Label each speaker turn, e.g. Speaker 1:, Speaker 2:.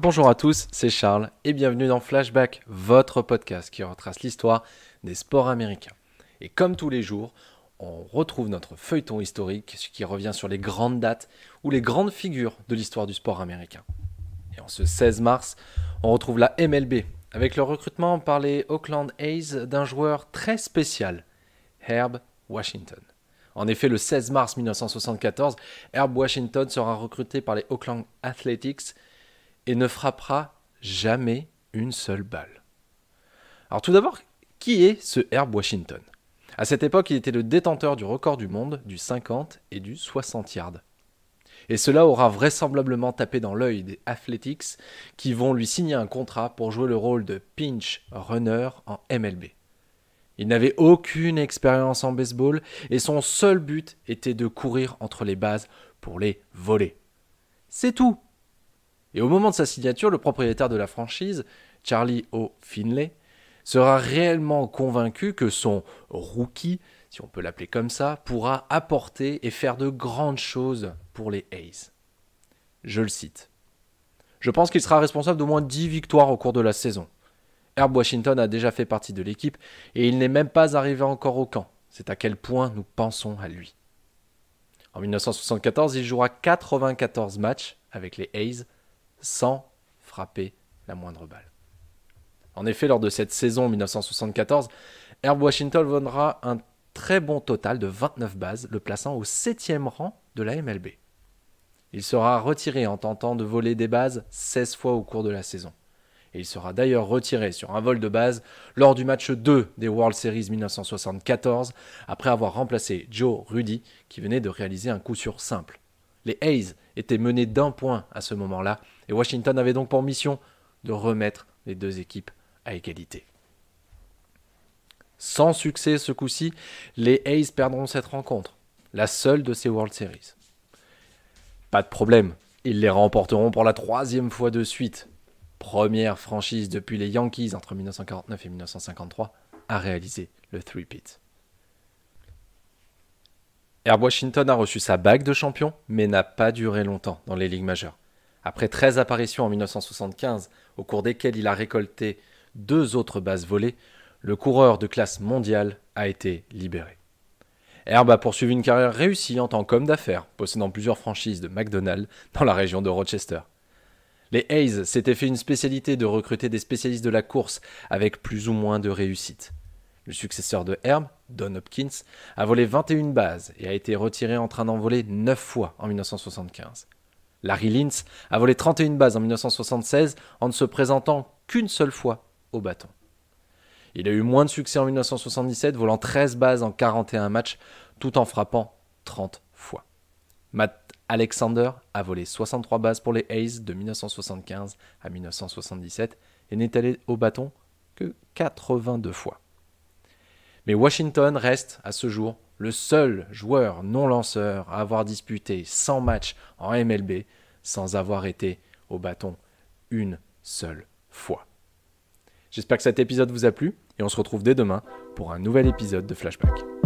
Speaker 1: Bonjour à tous, c'est Charles et bienvenue dans Flashback, votre podcast qui retrace l'histoire des sports américains. Et comme tous les jours, on retrouve notre feuilleton historique qui revient sur les grandes dates ou les grandes figures de l'histoire du sport américain. Et en ce 16 mars, on retrouve la MLB avec le recrutement par les Oakland A's d'un joueur très spécial, Herb Washington. En effet, le 16 mars 1974, Herb Washington sera recruté par les Oakland Athletics et ne frappera jamais une seule balle. Alors tout d'abord, qui est ce Herb Washington ? À cette époque, il était le détenteur du record du monde du 50 et du 60 yards. Et cela aura vraisemblablement tapé dans l'œil des Athletics qui vont lui signer un contrat pour jouer le rôle de pinch runner en MLB. Il n'avait aucune expérience en baseball et son seul but était de courir entre les bases pour les voler. C'est tout. Et au moment de sa signature, le propriétaire de la franchise, Charlie O. Finley, sera réellement convaincu que son rookie, si on peut l'appeler comme ça, pourra apporter et faire de grandes choses pour les A's. Je le cite. « Je pense qu'il sera responsable d'au moins 10 victoires au cours de la saison. Herb Washington a déjà fait partie de l'équipe et il n'est même pas arrivé encore au camp. C'est à quel point nous pensons à lui. » En 1974, il jouera 94 matchs avec les A's sans frapper la moindre balle. En effet, lors de cette saison 1974, Herb Washington donnera un très bon total de 29 bases, le plaçant au 7e rang de la MLB. Il sera retiré en tentant de voler des bases 16 fois au cours de la saison. Et il sera d'ailleurs retiré sur un vol de base lors du match 2 des World Series 1974, après avoir remplacé Joe Rudi, qui venait de réaliser un coup sûr simple. Les A's étaient menés d'1 point à ce moment-là, et Washington avait donc pour mission de remettre les deux équipes à égalité. Sans succès ce coup-ci, les A's perdront cette rencontre, la seule de ces World Series. Pas de problème, ils les remporteront pour la 3e fois de suite. Première franchise depuis les Yankees entre 1949 et 1953 à réaliser le three-peat. Herb Washington a reçu sa bague de champion, mais n'a pas duré longtemps dans les ligues majeures. Après 13 apparitions en 1975, au cours desquelles il a récolté 2 autres bases volées, le coureur de classe mondiale a été libéré. Herb a poursuivi une carrière réussie en tant qu'homme d'affaires, possédant plusieurs franchises de McDonald's dans la région de Rochester. Les A's s'étaient fait une spécialité de recruter des spécialistes de la course avec plus ou moins de réussite. Le successeur de Herb, Don Hopkins, a volé 21 bases et a été retiré en train d'en voler 9 fois en 1975. Larry Lintz a volé 31 bases en 1976 en ne se présentant qu'une seule fois au bâton. Il a eu moins de succès en 1977, volant 13 bases en 41 matchs, tout en frappant 30 fois. Matt Alexander a volé 63 bases pour les A's de 1975 à 1977 et n'est allé au bâton que 82 fois. Mais Washington reste, à ce jour, le seul joueur non-lanceur à avoir disputé 100 matchs en MLB sans avoir été au bâton une seule fois. J'espère que cet épisode vous a plu et on se retrouve dès demain pour un nouvel épisode de Flashback.